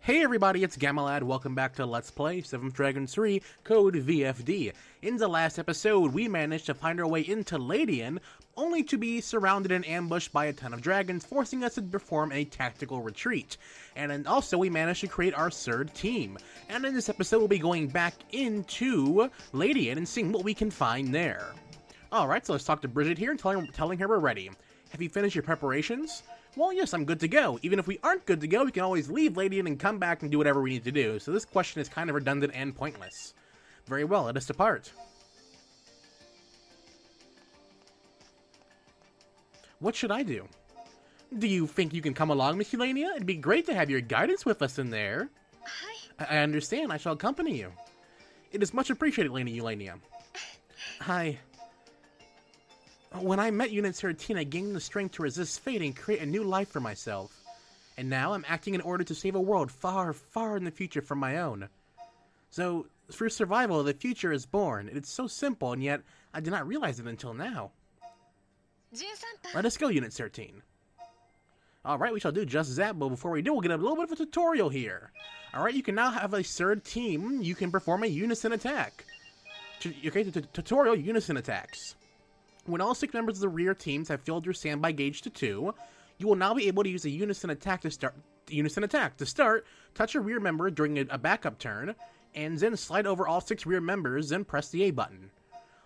Hey everybody, it's Gamalad. Welcome back to Let's Play 7th Dragon 3, code VFD. In the last episode, we managed to find our way into Ladian, only to be surrounded and ambushed by a ton of dragons, forcing us to perform a tactical retreat. And then also, we managed to create our third team. And in this episode, we'll be going back into Ladian and seeing what we can find there. Alright, so let's talk to Bridget here and telling her we're ready. Have you finished your preparations? Well, yes, I'm good to go. Even if we aren't good to go, we can always leave Ladian and come back and do whatever we need to do. So this question is kind of redundant and pointless. Very well, let us depart. What should I do? Do you think you can come along, Miss Eulania? It'd be great to have your guidance with us in there. Hi. I understand. I shall accompany you. It is much appreciated, Lady Eulania. Hi. When I met Unit 13, I gained the strength to resist fate and create a new life for myself. And now I'm acting in order to save a world far, far in the future from my own. So, through survival, the future is born. It's so simple, and yet I did not realize it until now. Let us go, Unit 13. Alright, we shall do just that, but before we do, we'll get a little bit of a tutorial here. Alright, you can now have a third team. You can perform a unison attack. Okay, the tutorial unison attacks. When all 6 members of the rear teams have filled your standby gauge to 2, you will now be able to use a unison attack to start. Touch a rear member during a backup turn, and then slide over all 6 rear members, then press the A button.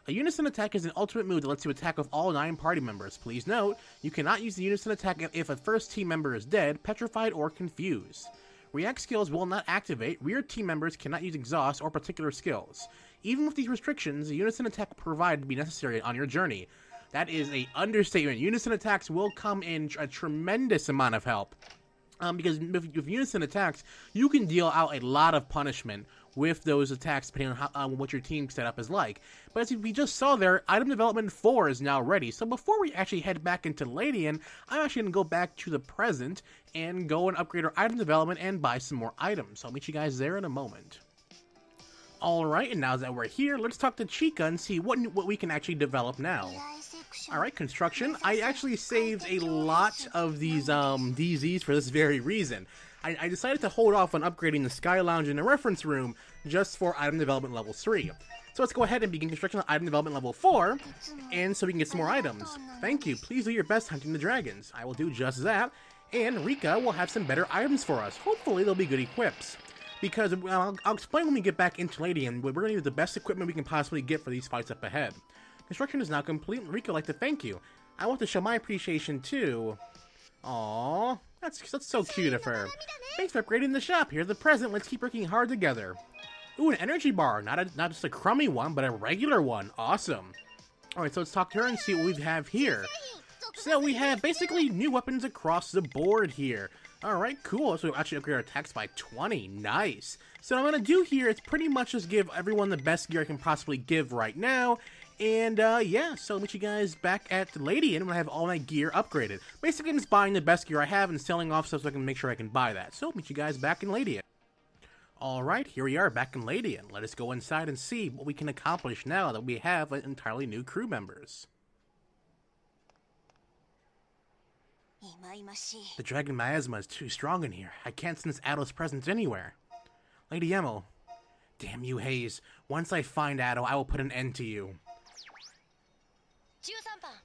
A unison attack is an ultimate move that lets you attack with all 9 party members. Please note, you cannot use the unison attack if a first team member is dead, petrified, or confused. React skills will not activate. Rear team members cannot use exhaust or particular skills. Even with these restrictions, a unison attack will provide to be necessary on your journey. That is an understatement. Unison attacks will come in a tremendous amount of help. Because with unison attacks, you can deal out a lot of punishment with those attacks depending on what your team setup is like. But as we just saw there, item development 4 is now ready. So before we actually head back into Ladian, I'm actually going to go back to the present and go and upgrade our item development and buy some more items. So I'll meet you guys there in a moment. Alright, and now that we're here, let's talk to Chica and see what we can actually develop now. Alright, construction. I actually saved a lot of these DZs for this very reason. I decided to hold off on upgrading the Sky Lounge and the reference room just for item development level 3. So let's go ahead and begin construction on item development level 4, and so we can get some more items. Thank you. Please do your best hunting the dragons. I will do just that, and Rika will have some better items for us. Hopefully they'll be good equips. Because I'll explain when we get back into Ladian, but we're going to use the best equipment we can possibly get for these fights up ahead. Construction is now complete, and Rika would like to thank you. I want to show my appreciation too. Aww, that's so cute of her. Thanks for upgrading the shop. Here's the present. Let's keep working hard together. Ooh, an energy bar. Not just a crummy one, but a regular one. Awesome. Alright, so let's talk to her and see what we have here. So we have basically new weapons across the board here. Alright, cool. So we'll actually upgrade our attacks by 20. Nice. So what I'm going to do here is pretty much just give everyone the best gear I can possibly give right now. And, yeah, so I'll meet you guys back at Ladian when I have all my gear upgraded. Basically, I'm just buying the best gear I have and selling off stuff so I can make sure I can buy that. So, I'll meet you guys back in Ladian. Alright, here we are back in Ladian. Let us go inside and see what we can accomplish now that we have entirely new crew members. The dragon miasma is too strong in here. I can't sense Adol's presence anywhere. Lady Emil. Damn you, Hayes. Once I find Adol, I will put an end to you.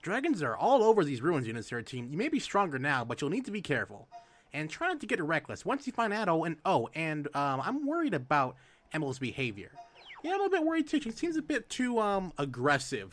Dragons are all over these ruins, Unit 13. You may be stronger now, but you'll need to be careful. And try not to get reckless. Once you find Adol, and I'm worried about Emil's behavior. Yeah, I'm a little bit worried too. She seems a bit too, aggressive.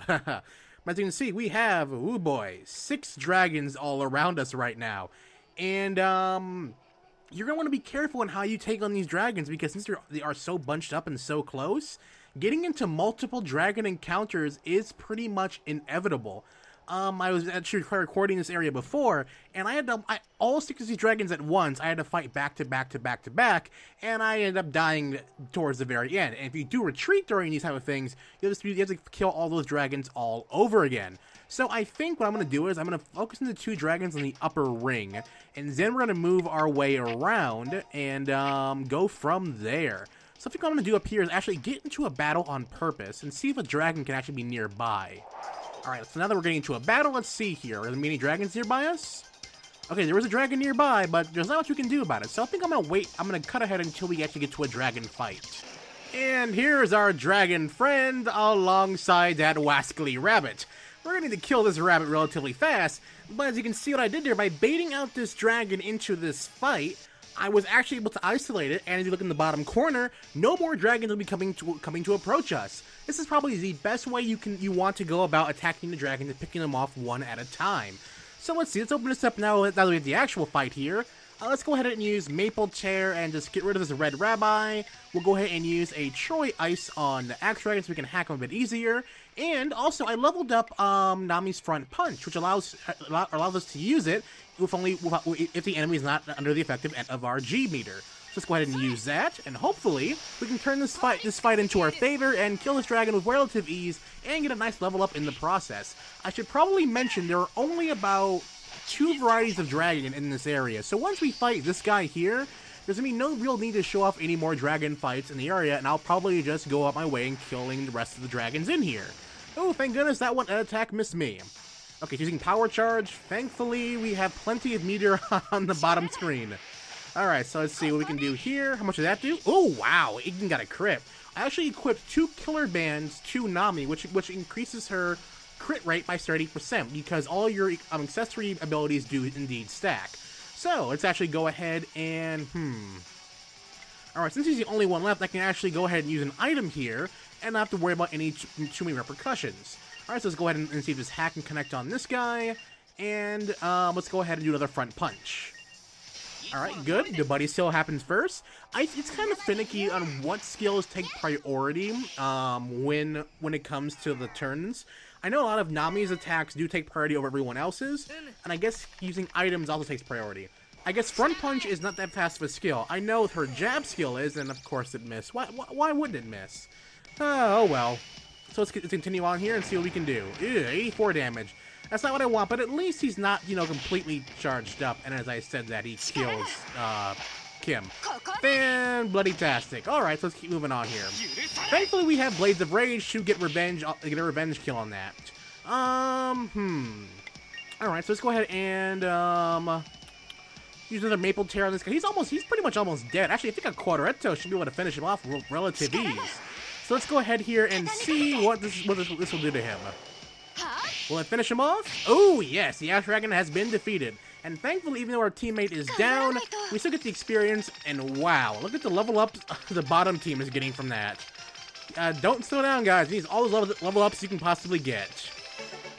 As you can see, we have, ooh boy, 6 dragons all around us right now. And, you're going to want to be careful in how you take on these dragons, because since they are so bunched up and so close, getting into multiple dragon encounters is pretty much inevitable. I was actually recording this area before, and I had to, all 6 of these dragons at once, I had to fight back to back to back to back, and I ended up dying towards the very end. And if you do retreat during these type of things, you have to kill all those dragons all over again. So I think what I'm going to do is I'm going to focus on the 2 dragons in the upper ring, and then we're going to move our way around and go from there. So I think what I'm going to do up here is actually get into a battle on purpose and see if a dragon can actually be nearby. Alright, so now that we're getting into a battle, let's see here. Are there many dragons nearby us? Okay, there was a dragon nearby, but there's not much we can do about it. So I think I'm gonna wait. I'm gonna cut ahead until we actually get to a dragon fight. And here's our dragon friend alongside that wascally rabbit. We're gonna need to kill this rabbit relatively fast, but as you can see what I did there, by baiting out this dragon into this fight, I was actually able to isolate it, and if you look in the bottom corner, no more dragons will be coming to approach us. This is probably the best way you want to go about attacking the dragon, and picking them off one at a time. So let's see, let's open this up now that we have the actual fight here. Let's go ahead and use Maple Chair and just get rid of this Red Rabbi. We'll go ahead and use a Troy Ice on the Axe Dragon so we can hack him a bit easier. And also, I leveled up Nami's Front Punch, which allows us to use it if the enemy is not under the effective of our G meter. So let's go ahead and use that, and hopefully we can turn this fight into our favor and kill this dragon with relative ease and get a nice level up in the process. I should probably mention there are only about 2 varieties of dragon in this area, so once we fight this guy here, there's gonna be no real need to show off any more dragon fights in the area, and I'll probably just go up my way and killing the rest of the dragons in here. Oh, thank goodness that one attack missed me. Okay, using Power Charge. Thankfully, we have plenty of meter on the bottom screen. Alright, so let's see what we can do here. How much did that do? Oh, wow, it even got a crit. I actually equipped 2 Killer Bands to Nami, which increases her crit rate by 30%, because all your accessory abilities do indeed stack. So, let's actually go ahead and, Alright, since he's the only one left, I can actually go ahead and use an item here, and not have to worry about any too many repercussions. Alright, so let's go ahead and see if this hack can connect on this guy, and let's go ahead and do another Front Punch. Alright, good. The buddy skill happens first. It's kind of finicky on what skills take priority when it comes to the turns. I know a lot of Nami's attacks do take priority over everyone else's, and I guess using items also takes priority. I guess Front Punch is not that fast of a skill. I know her jab skill is, and of course it missed. Why wouldn't it miss? Oh well. So let's continue on here and see what we can do. Ew, 84 damage. That's not what I want, but at least he's not, completely charged up. And as I said that, he kills Kim. Fan-bloody-tastic. Alright, so let's keep moving on here. Thankfully, we have Blades of Rage to get a revenge kill on that. Alright, so let's go ahead and, use another Maple Tear on this guy. He's pretty much almost dead. Actually, I think a Quadretto should be able to finish him off with relative ease. So let's go ahead here and see what this will do to him. Will it finish him off? Oh, yes, the Ash Dragon has been defeated. And thankfully, even though our teammate is down, we still get the experience, and wow, look at the level up the bottom team is getting from that. Don't slow down, guys. You need all those level ups you can possibly get.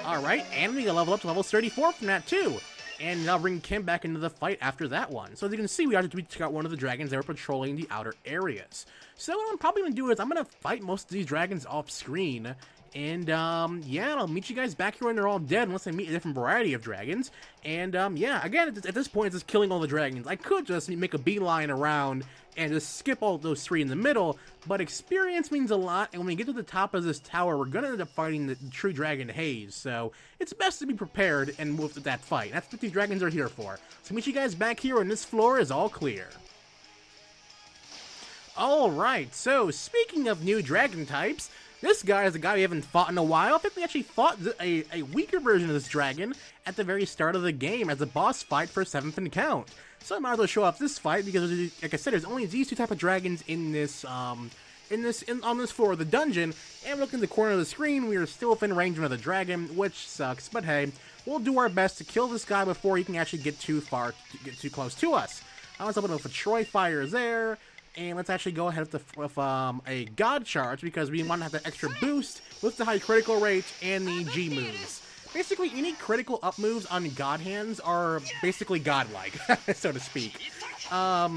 Alright, and we got level up to level 34 from that, too. And I'll bring Kim back into the fight after that one. So as you can see, we took out one of the dragons that were patrolling the outer areas. So what I'm probably going to do is I'm going to fight most of these dragons off screen. And, yeah, I'll meet you guys back here when they're all dead, unless I meet a different variety of dragons. And, yeah, again, at this point, it's just killing all the dragons. I could just make a beeline around and just skip all those 3 in the middle, but experience means a lot, and when we get to the top of this tower, we're gonna end up fighting the true dragon Haze, so it's best to be prepared and move to that fight. That's what these dragons are here for. So meet you guys back here when this floor is all clear. Alright, so speaking of new dragon types, this guy is a guy we haven't fought in a while. I think we actually fought a weaker version of this dragon at the very start of the game as a boss fight for 7th Encounter. So I might as well show off this fight because, like I said, there's only these 2 type of dragons in this, on this floor of the dungeon. And look in the corner of the screen, we are still within range of another dragon, which sucks. But hey, we'll do our best to kill this guy before he can actually get too close to us. I was able to, if a Troy Fire is there. And let's actually go ahead with a God Charge because we want to have that extra boost with the high critical rate and the G moves. Basically, any critical up moves on God hands are basically godlike, so to speak. At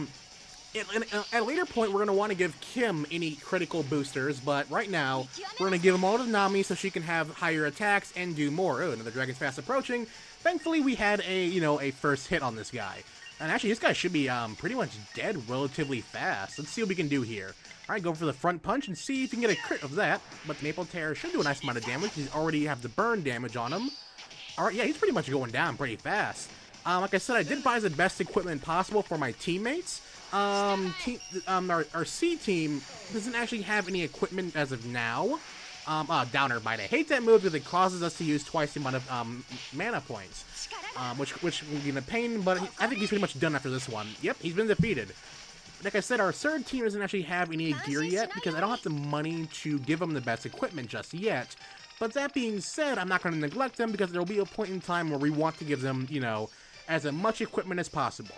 a later point, we're going to want to give Kim any critical boosters, but right now, we're going to give them all to Nami so she can have higher attacks and do more. Oh, another dragon's fast approaching. Thankfully, we had a first hit on this guy. And actually, this guy should be pretty much dead relatively fast. Let's see what we can do here. Alright, go for the Front Punch and see if we can get a crit of that. But Maple Tear should do a nice amount of damage. He's already have the burn damage on him. Alright, yeah, he's pretty much going down pretty fast. Like I said, I did buy the best equipment possible for my teammates. Our C team doesn't actually have any equipment as of now. Downer Bite. I hate that move because it causes us to use twice the amount of mana points, which will be a pain. But I think he's pretty much done after this one. Yep, he's been defeated. Like I said, our third team doesn't actually have any gear yet because I don't have the money to give them the best equipment just yet. But that being said, I'm not going to neglect them because there will be a point in time where we want to give them, you know, as much equipment as possible.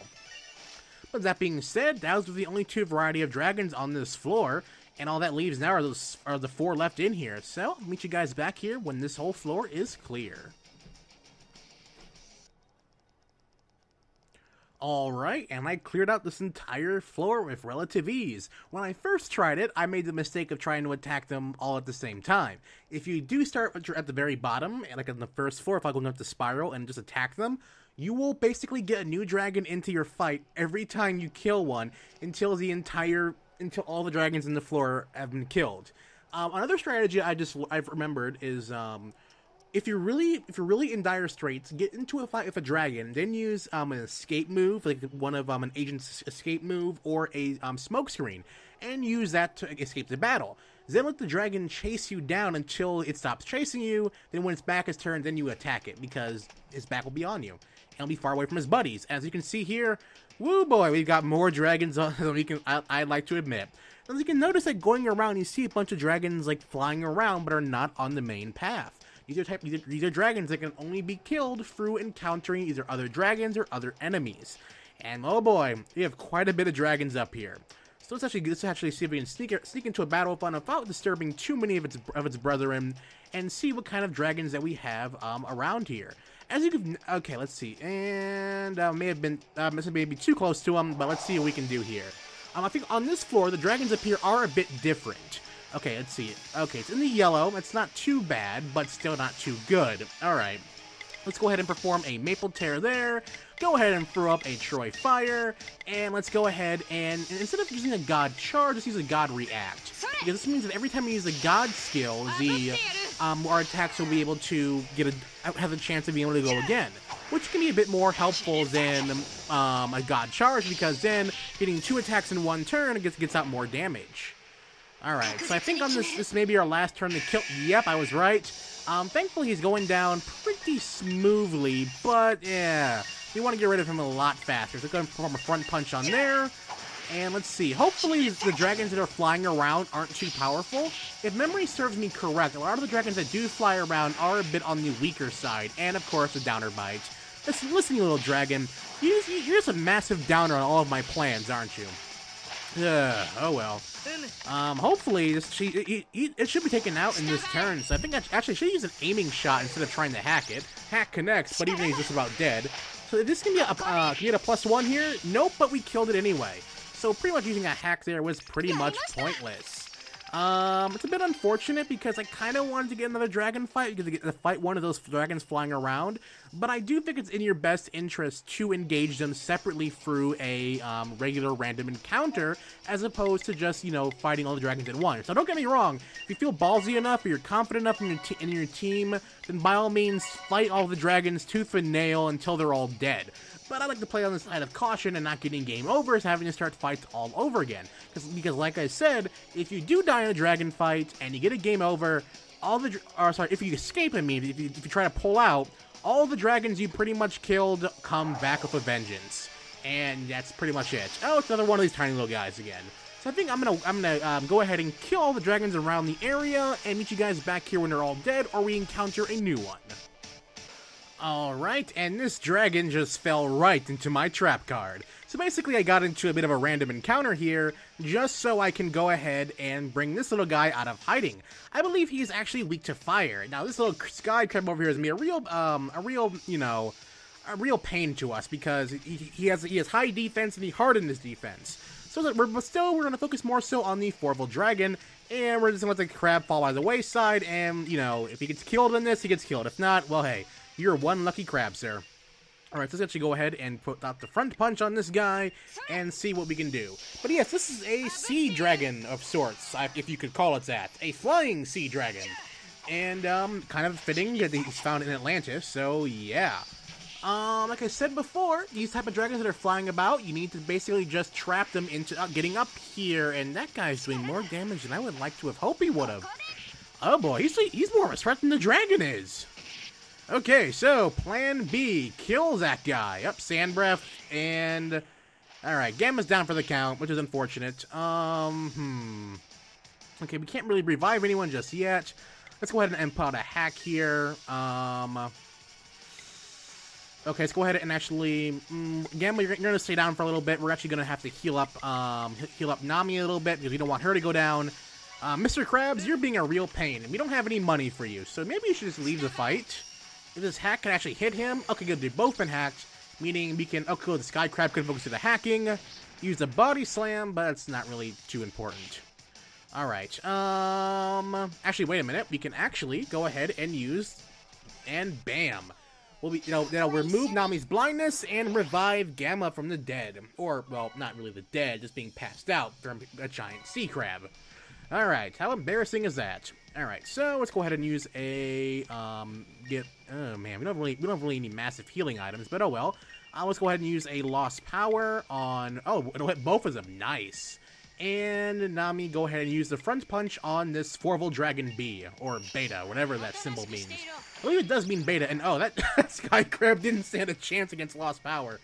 But that being said, those are the only two variety of dragons on this floor, and all that leaves now are the 4 left in here. So, I'll meet you guys back here when this whole floor is clear. Alright, and I cleared out this entire floor with relative ease. When I first tried it, I made the mistake of trying to attack them all at the same time. If you do start at the very bottom, like on the first floor, if I'm going up the spiral and just attack them, you will basically get a new dragon into your fight every time you kill one until all the dragons in the floor have been killed. Another strategy I've remembered is if you're really in dire straits, get into a fight with a dragon, then use an escape move, like one of an agent's escape move, or a smoke screen, and use that to escape the battle. Then let the dragon chase you down until it stops chasing you. Then when its back is turned, then you attack it because its back will be on you. And it'll be far away from his buddies. As you can see here, woo boy, we've got more dragons than I'd like to admit. As you can notice that going around, you see a bunch of dragons like flying around, but are not on the main path. These are dragons that can only be killed through encountering either other dragons or other enemies. And oh boy, we have quite a bit of dragons up here. So let's actually see if we can sneak into a battle fun without disturbing too many of its brethren, and see what kind of dragons that we have around here. As you can, okay, let's see, and may have been maybe too close to them, but let's see what we can do here. I think on this floor the dragons up here are a bit different. Okay, let's see. Okay, it's in the yellow. It's not too bad, but still not too good. Alright. Let's go ahead and perform a Maple Tear there. Go ahead and throw up a Troy Fire. And let's go ahead and instead of using a God Charge, let's use a God React. Because this means that every time we use a God skill, our attacks will be able to have a chance of being able to go again. Which can be a bit more helpful than a God Charge, because then getting 2 attacks in 1 turn gets out more damage. Alright, so I think on this may be our last turn to kill. Yep, I was right. Thankfully he's going down pretty smoothly, but yeah, we want to get rid of him a lot faster. So go and perform a front punch on there. And let's see, hopefully the dragons that are flying around aren't too powerful. If memory serves me correct, a lot of the dragons that do fly around are a bit on the weaker side. And of course, the Downer Bite. Listen, you little dragon, you're just a massive downer on all of my plans, aren't you? Oh well. Hopefully it should be taken out in this turn, so I think I actually should use an aiming shot instead of trying to hack it. Hack connects, but even he's just about dead. So this can be can get a +1 here? Nope, but we killed it anyway. So pretty much using a hack there was pretty much pointless. It's a bit unfortunate because I kind of wanted to get another dragon fight because I get to fight one of those dragons flying around, but I do think it's in your best interest to engage them separately through a regular random encounter as opposed to just, you know, fighting all the dragons at once. So don't get me wrong, if you feel ballsy enough or you're confident enough in your team, then by all means fight all the dragons tooth and nail until they're all dead. But I like to play on the side of caution and not getting game overs, having to start fights all over again. Because like I said, if you do die in a dragon fight and you get a game over, if you escape, I mean, if you try to pull out, all the dragons you pretty much killed come back with a vengeance. And that's pretty much it. Oh, it's another one of these tiny little guys again. So I think I'm gonna go ahead and kill all the dragons around the area and meet you guys back here when they're all dead, or we encounter a new one. Alright, and this dragon just fell right into my trap card. So basically I got into a bit of a random encounter here, just so I can go ahead and bring this little guy out of hiding. I believe he's actually weak to fire. Now this little sky crab over here is a real pain to us because he has high defense and he hardened his defense. So we're going to focus more so on the 4-level dragon, and we're just going to let the crab fall by the wayside, and, you know, if he gets killed in this, he gets killed. If not, well, hey. You're one lucky crab, sir. Alright, so let's actually go ahead and put out the front punch on this guy and see what we can do. But yes, this is a sea dragon of sorts, if you could call it that. A flying sea dragon. And, kind of fitting that he's found in Atlantis, so yeah. Like I said before, these type of dragons that are flying about, you need to basically just trap them into getting up here, and that guy's doing more damage than I would like to have hoped he would have. Oh boy, he's more of a threat than the dragon is. Okay, so plan B, kills that guy. Up, Sand Breath, and alright, Gamma's down for the count, which is unfortunate. Okay, we can't really revive anyone just yet. Let's go ahead and input a hack here. Okay, let's go ahead and actually, Gamma, you're gonna stay down for a little bit. We're actually gonna have to heal up Nami a little bit because we don't want her to go down. Mr. Krabs, you're being a real pain, and we don't have any money for you, so maybe you should just leave the fight. If this hack can actually hit him, okay, good, they've both been hacked, meaning we can, okay, cool, the Sky Crab can focus to the hacking, use the Body Slam, but it's not really too important. Alright, actually, wait a minute, we can actually go ahead and use, and bam. We'll be, that'll remove Nami's blindness and revive Gamma from the dead. Or, well, not really the dead, just being passed out from a giant sea crab. Alright, how embarrassing is that? Alright, so let's go ahead and use a, oh man, we don't really need massive healing items, but oh well. Let's go ahead and use a Lost Power on, oh, it'll hit both of them, nice. And Nami, go ahead and use the Front Punch on this Forval Dragon B, or Beta, whatever that symbol means. I believe it does mean Beta, and oh, that Sky Crab didn't stand a chance against Lost Power.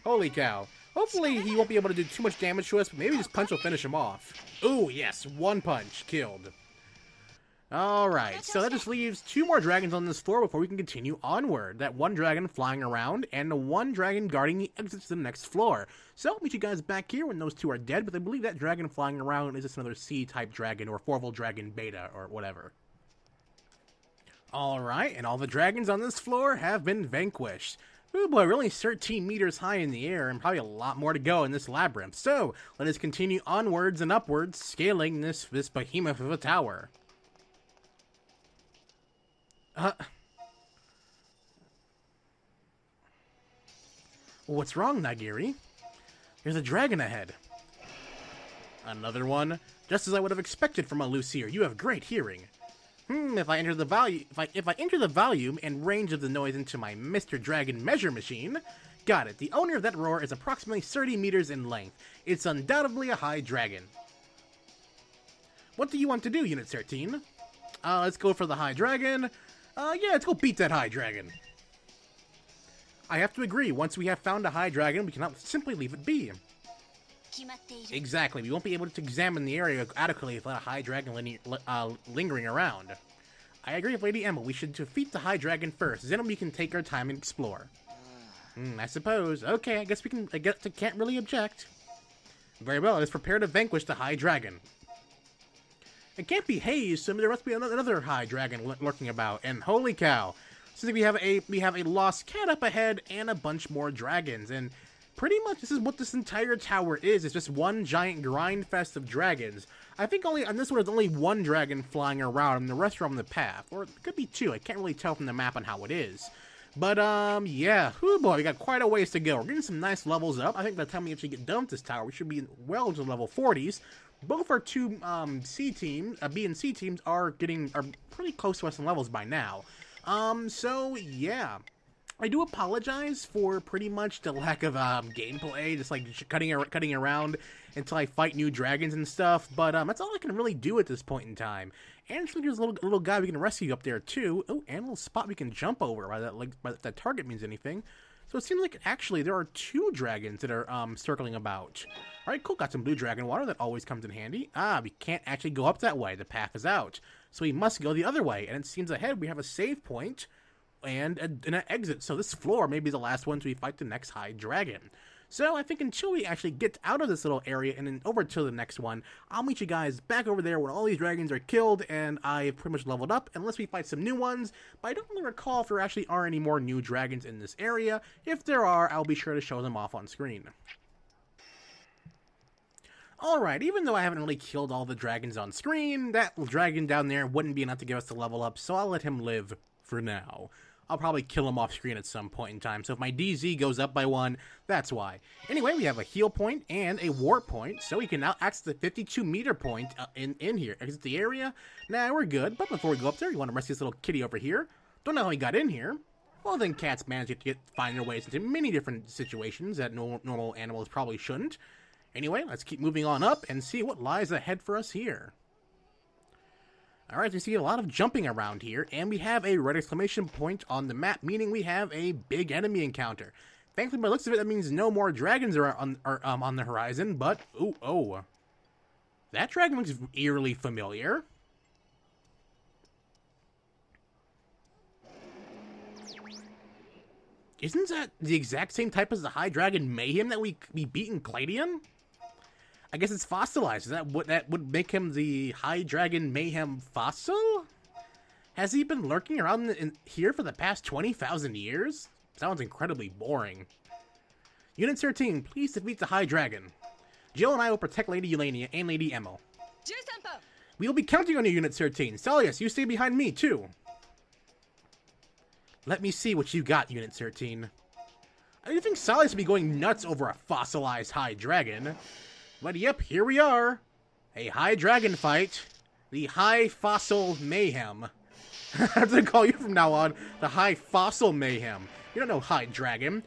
Holy cow. Hopefully he won't be able to do too much damage to us, but maybe this punch will finish him off. Ooh, yes, one punch, killed. Alright, so that just leaves 2 more dragons on this floor before we can continue onward. That one dragon flying around, and the one dragon guarding the exits to the next floor. So, I'll meet you guys back here when those 2 are dead, but I believe that dragon flying around is just another C-type dragon, or Forval Dragon Beta, or whatever. Alright, and all the dragons on this floor have been vanquished. Oh boy, we're only 13 meters high in the air, and probably a lot more to go in this labyrinth. So, let us continue onwards and upwards, scaling this behemoth of a tower. What's wrong, Nagiri? There's a dragon ahead. Another one? Just as I would have expected from a Lucier. You have great hearing. If I enter the volume and range of the noise into my Mr. Dragon measure machine, got it. The owner of that roar is approximately 30 meters in length. It's undoubtedly a high dragon. What do you want to do, Unit 13? Let's go for the high dragon. Yeah, let's go beat that high dragon. I have to agree, once we have found a high dragon, we cannot simply leave it be. Exactly, we won't be able to examine the area adequately without a high dragon lingering around. I agree with Lady Emma, we should defeat the high dragon first, then we can take our time and explore. I suppose. Okay, I guess I can't really object. Very well, let us prepare to vanquish the high dragon. It can't be Haze, so there must be another high dragon lurking about, and holy cow. Since we have a lost cat up ahead and a bunch more dragons, and pretty much this is what this entire tower is. It's just one giant grind fest of dragons. I think on this one there's only one dragon flying around, and the rest are on the path, or it could be 2. I can't really tell from the map on how it is. But yeah, oh boy, we got quite a ways to go. We're getting some nice levels up. I think by the time we actually get done with this tower, we should be well into level 40s. Both our 2 B and C teams are pretty close to us in levels by now. So yeah, I do apologize for pretty much the lack of gameplay, just like cutting around until I fight new dragons and stuff. But that's all I can really do at this point in time. And there's a little guy we can rescue up there too. Oh, and a little spot we can jump over. By that target means anything. So it seems like actually there are 2 dragons that are circling about. Alright, cool, got some blue dragon water, that always comes in handy. We can't actually go up that way, the path is out. So we must go the other way, and it seems ahead we have a save point and an exit. So this floor may be the last one till we fight the next high dragon. So I think until we actually get out of this little area and then over to the next one, I'll meet you guys back over there when all these dragons are killed and I've pretty much leveled up, unless we fight some new ones. But I don't really recall if there actually are any more new dragons in this area. If there are, I'll be sure to show them off on screen. Alright, even though I haven't really killed all the dragons on screen, that dragon down there wouldn't be enough to give us to level up, so I'll let him live for now. I'll probably kill him off screen at some point in time, so if my DZ goes up by 1, that's why. Anyway, we have a heal point and a warp point, so we can now access the 52 meter point in here. Exit the area. Nah, we're good, but before we go up there, you want to rescue this little kitty over here. Don't know how he got in here. Well, then cats manage to find their ways into many different situations that normal animals probably shouldn't. Anyway, let's keep moving on up and see what lies ahead for us here. Alright, we see a lot of jumping around here, and we have a red exclamation point on the map, meaning we have a big enemy encounter. Thankfully, by the looks of it, that means no more dragons are on the horizon, but, oh. That dragon looks eerily familiar. Isn't that the exact same type as the high dragon Mayhem that we beat in Ladian? I guess it's fossilized. Is that what that would make him the high dragon Mayhem fossil? Has he been lurking around in here for the past 20,000 years? Sounds incredibly boring. Unit 13, please defeat the high dragon. Jill and I will protect Lady Eulania and Lady Emil. We will be counting on you, Unit 13. Salius, you stay behind me, too. Let me see what you got, Unit 13. I didn't think Salius would be going nuts over a fossilized high dragon. But yep, here we are. A high dragon fight. The High Fossil Mayhem. I have to call you from now on the High Fossil Mayhem. You don't know High Dragon.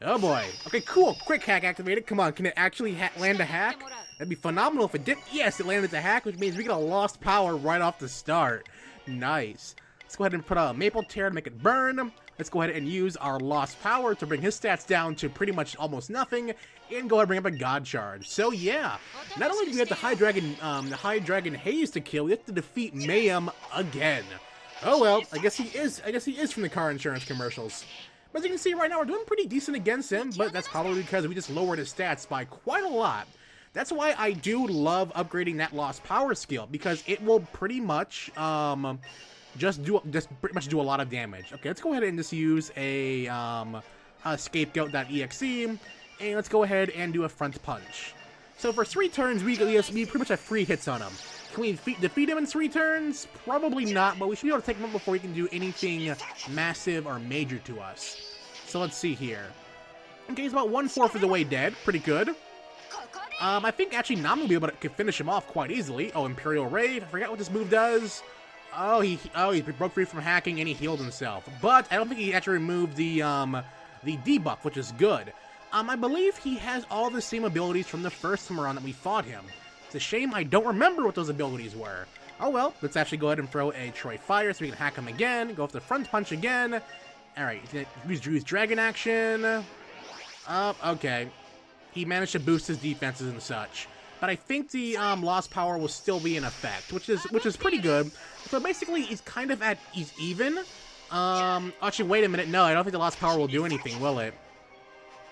Oh boy. Okay, cool. Quick hack activated. Come on, can it actually land a hack? That'd be phenomenal if it did. Yes, it landed the hack, which means we get a lost power right off the start. Nice. Let's go ahead and put a maple tear to make it burn. Let's go ahead and use our lost power to bring his stats down to pretty much almost nothing, and go ahead and bring up a god charge. So yeah, not only do we have the high dragon Haze to kill, we have to defeat Mayhem again. Oh well, I guess he is from the car insurance commercials. But as you can see right now, we're doing pretty decent against him, but that's probably because we just lowered his stats by quite a lot. That's why I do love upgrading that lost power skill, because it will pretty much just pretty much do a lot of damage. Okay, let's go ahead and just use a scapegoat.exe, and let's go ahead and do a front punch. So for 3 turns, we pretty much have 3 hits on him. Can we defeat him in 3 turns? Probably not, but we should be able to take him out before he can do anything massive or major to us. So let's see here. Okay, he's about 1/4 of the way dead. Pretty good. I think actually Nami will be able to finish him off quite easily. Oh, Imperial Raid. I forgot what this move does. Oh, he broke free from hacking and he healed himself. But I don't think he actually removed the debuff, which is good. I believe he has all the same abilities from the first time around that we fought him. It's a shame I don't remember what those abilities were. Oh well, let's actually go ahead and throw a Troy Fire so we can hack him again. Go for the front punch again. Alright, he's gonna use Dragon Action. Okay. He managed to boost his defenses and such. But I think the lost power will still be in effect, which is pretty good. So basically, he's kind of he's even. Actually, wait a minute. No, I don't think the lost power will do anything, will it?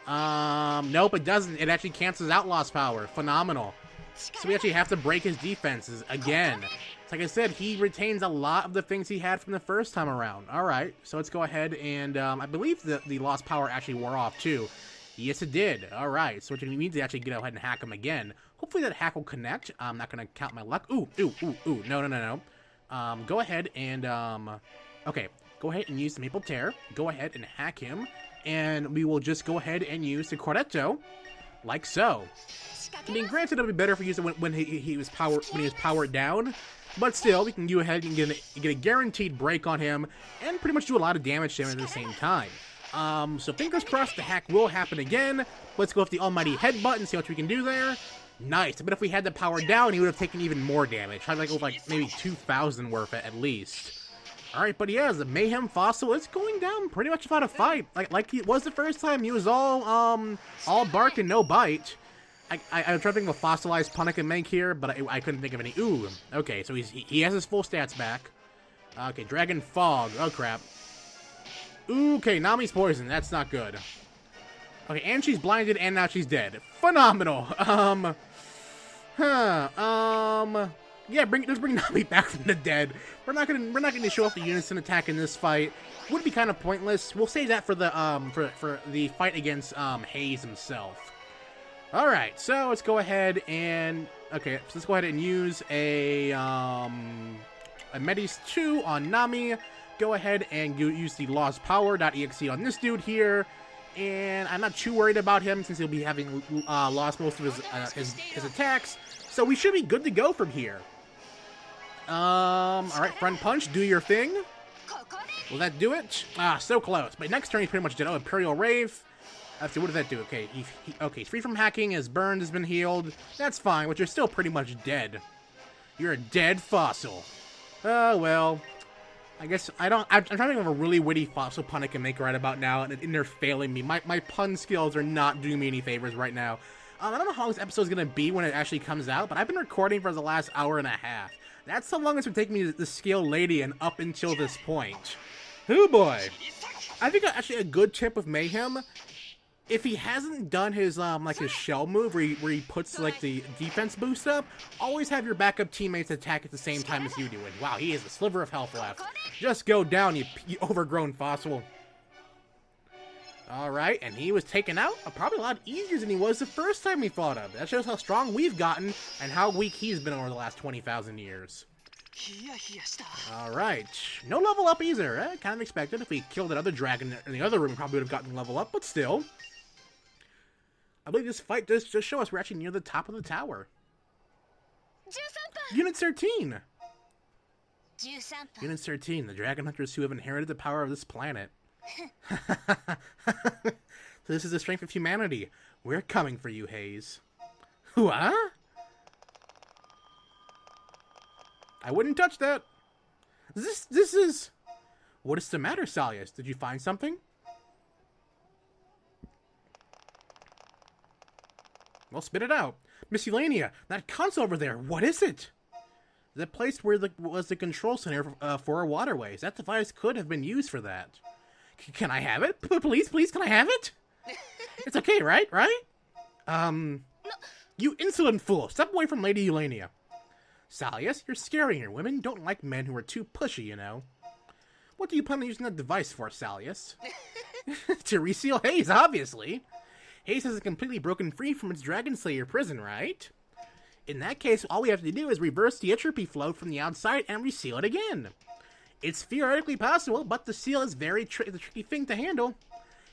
Nope, it doesn't. It actually cancels out lost power. Phenomenal. So we actually have to break his defenses again. Like I said, he retains a lot of the things he had from the first time around. All right, so let's go ahead and I believe the lost power actually wore off too. Yes, it did. All right, so which means to actually go ahead and hack him again. Hopefully that hack will connect. I'm not gonna count my luck. Ooh, no. Go ahead and okay, go ahead and use the Maple Tear. Go ahead and hack him, and we will just go ahead and use the Cornetto, like so. I mean, granted, it'll be better if we use it when he was powered down, but still, we can go ahead and get a guaranteed break on him, and pretty much do a lot of damage to him at the same time. So fingers crossed the hack will happen again. Let's go with the almighty headbutt and see what we can do there. Nice, but if we had the power down, he would have taken even more damage. I'd like maybe 2,000 worth at least. Alright, but yeah, the Mayhem Fossil is going down pretty much without a fight. Like he was the first time. He was all bark and no bite. I'm trying to think of a fossilized pun I can make here, but I couldn't think of any. Ooh, okay, so he has his full stats back. Okay, Dragon Fog. Oh crap. Okay, Nami's poisoned. That's not good. Okay, and she's blinded, and now she's dead. Phenomenal. Yeah, let's bring Nami back from the dead. We're not gonna show off the unison attack in this fight. Would be kind of pointless. We'll save that for the fight against Haze himself. All right, so let's go ahead and use a Metis 2 on Nami. Go ahead and use the Lost Power.exe on this dude here. And I'm not too worried about him since he'll be having lost most of his attacks. So we should be good to go from here. Alright, front punch, do your thing. Will that do it? Ah, so close. But next turn he's pretty much dead. Oh, Imperial Rave. Let's see, what does that do? Okay, he's free from hacking, his burn has been healed. That's fine, but you're still pretty much dead. You're a dead fossil. Oh, well. I guess I don't. I'm trying to think of a really witty fossil pun I can make right about now, and they're failing me. My pun skills are not doing me any favors right now. I don't know how long this episode's gonna be when it actually comes out, but I've been recording for the last hour and a half. That's how long it's been taking me to scale Ladian up until this point. Oh boy. I think actually a good tip with Mayhem, if he hasn't done his like his shell move where he puts like the defense boost up, always have your backup teammates attack at the same time as you do. And wow, he has a sliver of health left. Just go down, you overgrown fossil. Alright, and he was taken out probably a lot easier than he was the first time we fought him. That shows how strong we've gotten and how weak he's been over the last 20,000 years. Alright, no level up either. Kind of expected. If we killed another dragon in the other room, we probably would have gotten level up, but still. I believe this fight does just show us we're actually near the top of the tower. Unit 13! Unit 13, the dragon hunters who have inherited the power of this planet. So this is the strength of humanity. We're coming for you, Hayes. What? I wouldn't touch that. This is... What is the matter, Salius? Did you find something? Well, spit it out. Miss Eulania, that console over there, what is it? The place where was the control center for our waterways. That device could have been used for that. Can I have it? Please, can I have it? It's okay, right? You insolent fool. Step away from Lady Eulania. Salius, you're scaring her. Women don't like men who are too pushy, you know. What do you plan on using that device for, Salius? To reseal Hayes, obviously. Hayes hasn't completely broken free from its Dragon Slayer prison, right? In that case, all we have to do is reverse the entropy flow from the outside and reseal it again. It's theoretically possible, but the seal is very the tricky thing to handle.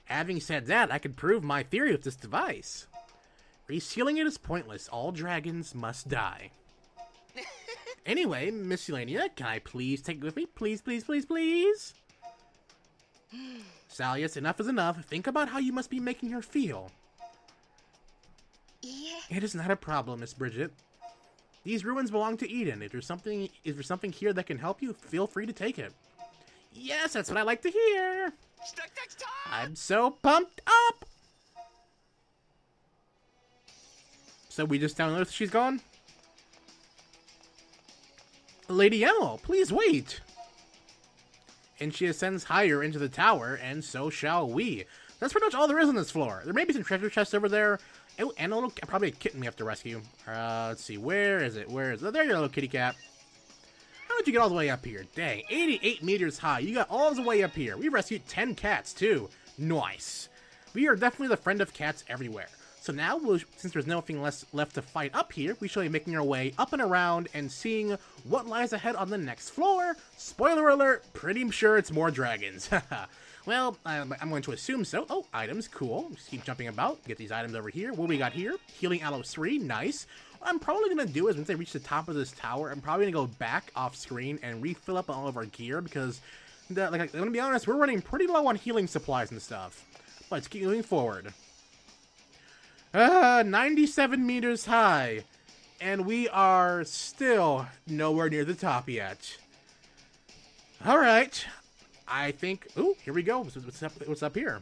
Having said that, I could prove my theory with this device. Resealing it is pointless. All dragons must die. Anyway, Miss Eulania, can I please take it with me? Please, please, please, please? Salius, enough is enough. Think about how you must be making her feel. It is not a problem, Miss Bridget. These ruins belong to Eden. If there's something here that can help you, feel free to take it. Yes, that's what I like to hear. I'm so pumped up. So we just down Earth, she's gone? Lady Adol, please wait. And she ascends higher into the tower, and so shall we. That's pretty much all there is on this floor. There may be some treasure chests over there. Oh, and probably a kitten we have to rescue. Let's see, where is it? There you go, little kitty cat. How did you get all the way up here? Dang, 88 meters high. You got all the way up here. We rescued 10 cats, too. Nice. We are definitely the friend of cats everywhere. So now, since there's nothing left to fight up here, we shall be making our way up and around and seeing what lies ahead on the next floor. Spoiler alert, pretty sure it's more dragons. Well, I'm going to assume so. Oh, items, cool. Just keep jumping about. Get these items over here. What do we got here? Healing Aloe 3, nice. What I'm probably going to do is once I reach the top of this tower, I'm probably going to go back off screen and refill up on all of our gear because, I'm going to be honest, we're running pretty low on healing supplies and stuff. But let's keep moving forward. 97 meters high. And we are still nowhere near the top yet. Alright. I think... Ooh, here we go. What's up here?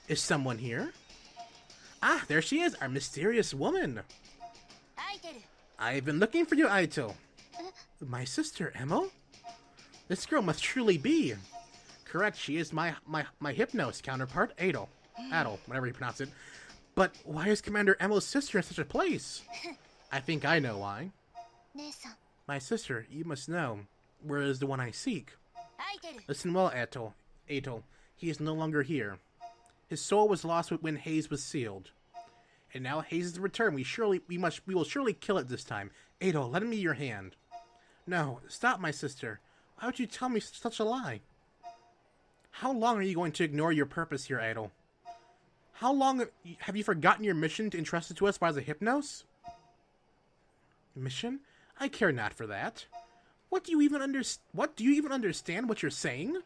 Is someone here? Ah, there she is, our mysterious woman. I've been looking for you, Adol. My sister, Emma? This girl must truly be. Correct, she is my Hypnos counterpart, Adol. Adol, whatever you pronounce it. But why is Commander Emma's sister in such a place? I think I know why. My sister, you must know. Where is the one I seek? Listen well, Adol. He is no longer here. His soul was lost when Hayes was sealed. And now Hayes is returned. We will surely kill it this time. Adol, lend me your hand. No, stop, my sister. Why would you tell me such a lie? How long are you going to ignore your purpose here, Adol? How long have you forgotten your mission entrusted to us by the Hypnos? Mission? I care not for that. What do you even understand what you're saying?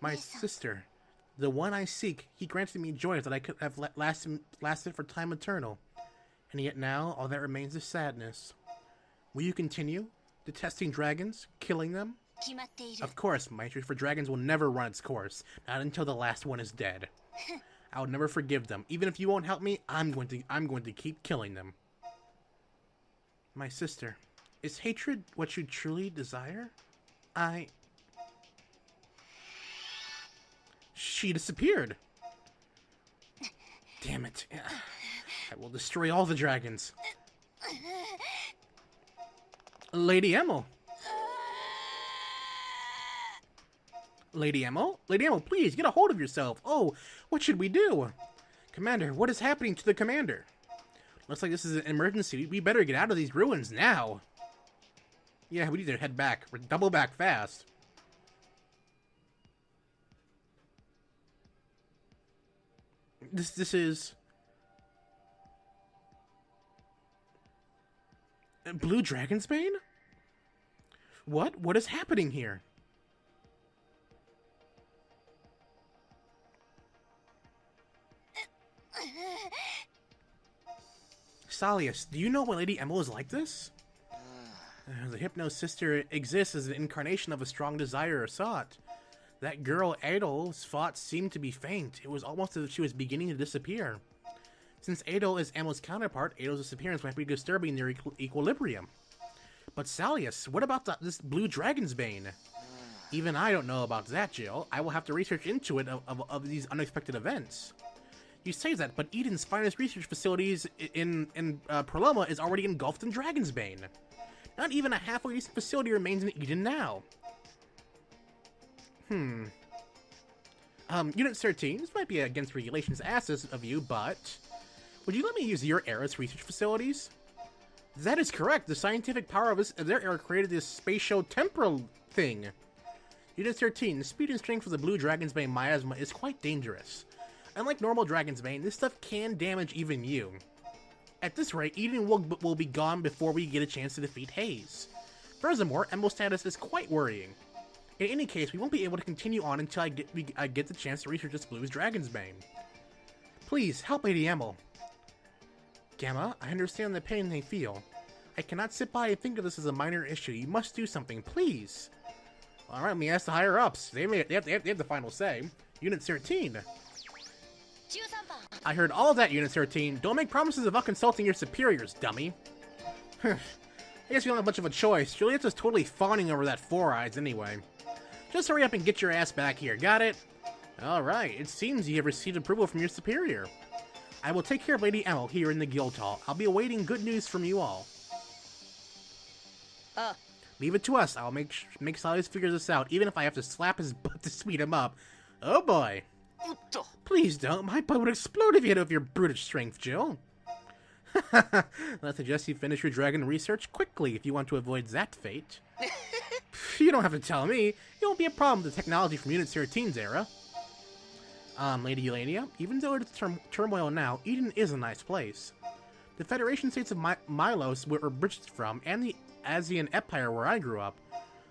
My sister, the one I seek, he granted me joys that I could have lasted for time eternal. And yet now, all that remains is sadness. Will you continue detesting dragons, killing them? Of course, my hatred for dragons will never run its course, not until the last one is dead. I will never forgive them. Even if you won't help me, I'm going to keep killing them. My sister, is hatred what you truly desire? She disappeared. Damn it. I will destroy all the dragons. Lady Emil. Lady Emil? Lady Emil, please, get a hold of yourself. Oh, what should we do? Commander, what is happening to the commander? Looks like this is an emergency. We better get out of these ruins now. Yeah, we need to head back. We're double back fast. This is... Blue Dragonsbane? What is happening here? Salius, do you know why Lady Emil is like this? The Hypno Sister exists as an incarnation of a strong desire or thought. That girl, Adol's thoughts seemed to be faint. It was almost as if she was beginning to disappear. Since Adol is Emil's counterpart, Adol's disappearance might be disturbing their equilibrium. But Salius, what about this Blue Dragonsbane? Even I don't know about that, Jill. I will have to research into it of these unexpected events. You say that, but Eden's finest research facilities in Proloma is already engulfed in Dragonsbane. Not even a halfway decent facility remains in Eden now. Unit 13, this might be against regulations asses of you, but... Would you let me use your era's research facilities? That is correct. The scientific power of their era created this spatio-temporal thing. Unit 13, the speed and strength of the Blue Dragonsbane miasma is quite dangerous. Unlike normal Dragonsbane, this stuff can damage even you. At this rate, Eden will be gone before we get a chance to defeat Haze. Furthermore, Emil's status is quite worrying. In any case, we won't be able to continue on until I get the chance to research this Blue's Dragonsbane. Please, help Lady Emil. Gamma, I understand the pain they feel. I cannot sit by and think of this as a minor issue. You must do something, please. Alright, let me ask the higher-ups. They have the final say. Unit 13. I heard all of that, Unit 13. Don't make promises without consulting your superiors, dummy. I guess you don't have much of a choice. Juliet's just totally fawning over that Four Eyes anyway. Just hurry up and get your ass back here, got it? Alright, it seems you have received approval from your superior. I will take care of Lady Emil here in the guild hall. I'll be awaiting good news from you all. Leave it to us. I'll make Salius figure this out, even if I have to slap his butt to speed him up. Oh boy. Please don't. My butt would explode if you had of your brutish strength, Jill. I suggest you finish your dragon research quickly if you want to avoid that fate. You don't have to tell me. It won't be a problem with the technology from Unit 13's era. Lady Eulania, even though it's turmoil now, Eden is a nice place. The Federation states of Milos, where Bridget's from, and the Asian Empire where I grew up.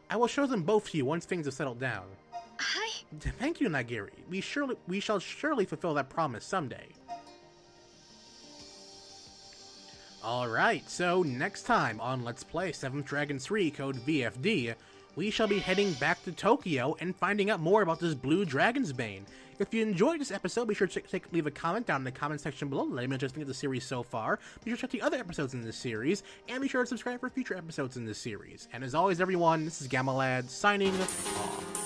I will show them both to you once things have settled down. Hi. Thank you, Nagiri. We shall surely fulfill that promise someday. Alright, so next time on Let's Play 7th Dragon 3 code VFD, we shall be heading back to Tokyo and finding out more about this Blue Dragonsbane. If you enjoyed this episode, be sure to leave a comment down in the comment section below. Let me know what you think of the series so far. Be sure to check the other episodes in this series, and be sure to subscribe for future episodes in this series. And as always, everyone, this is Gamalad, signing off.